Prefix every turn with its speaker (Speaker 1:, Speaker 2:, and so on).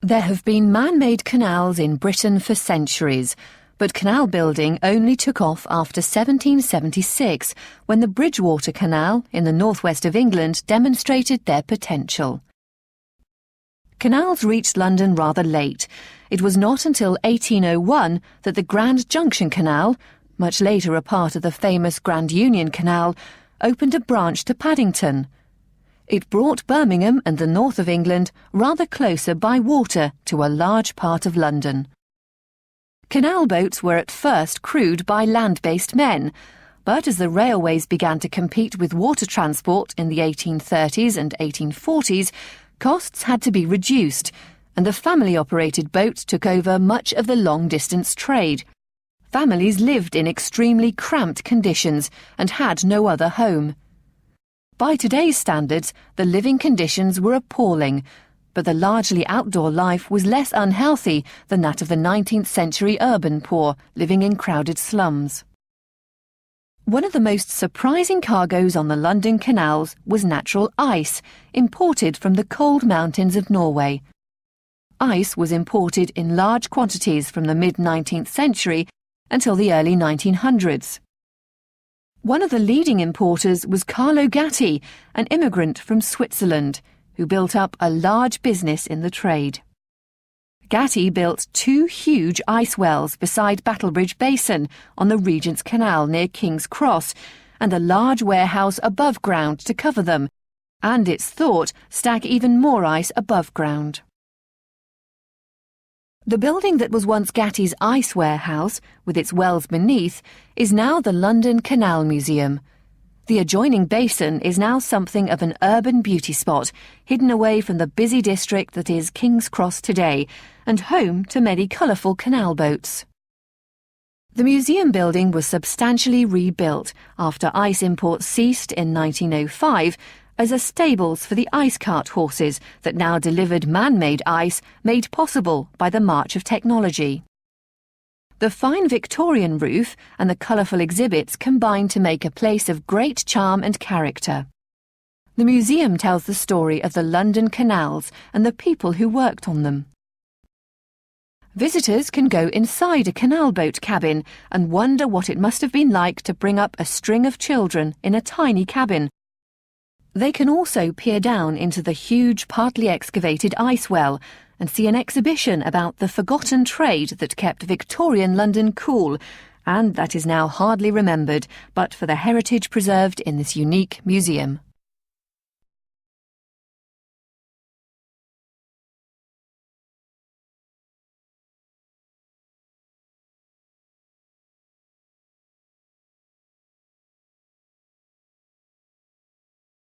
Speaker 1: There have been man-made canals in Britain for centuries, but canal building only took off after 1776, when the Bridgewater Canal in the northwest of England demonstrated their potential. Canals reached London rather late. It was not until 1801 that the Grand Junction Canal, much later a part of the famous Grand Union Canal, opened a branch to Paddington. It brought Birmingham and the north of England rather closer by water to a large part of London. Canal boats were at first crewed by land-based men, but as the railways began to compete with water transport in the 1830s and 1840s, costs had to be reduced, and the family-operated boats took over much of the long-distance trade. Families lived in extremely cramped conditions and had no other home. By today's standards, the living conditions were appalling, but the largely outdoor life was less unhealthy than that of the 19th century urban poor living in crowded slums. One of the most surprising cargoes on the London canals was natural ice, imported from the cold mountains of Norway. Ice was imported in large quantities from the mid-19th century until the early 1900s. One of the leading importers was Carlo Gatti, an immigrant from Switzerland, who built up a large business in the trade. Gatti built 2 huge ice wells beside Battlebridge Basin on the Regent's Canal near King's Cross, and a large warehouse above ground to cover them, and it's thought stack even more ice above ground. The building that was once Gatti's ice warehouse, with its wells beneath, is now the London Canal Museum. The adjoining basin is now something of an urban beauty spot, hidden away from the busy district that is King's Cross today, and home to many colourful canal boats. The museum building was substantially rebuilt after ice imports ceased in 1905 as a stables for the ice cart horses that now delivered man-made ice made possible by the march of technology. The fine Victorian roof and the colourful exhibits combine to make a place of great charm and character. The museum tells the story of the London canals and the people who worked on them. Visitors can go inside a canal boat cabin and wonder what it must have been like to bring up a string of children in a tiny cabin. They can also peer down into the huge partly excavated ice well and see an exhibition about the forgotten trade that kept Victorian London cool, and that is now hardly remembered but for the heritage preserved in this unique museum.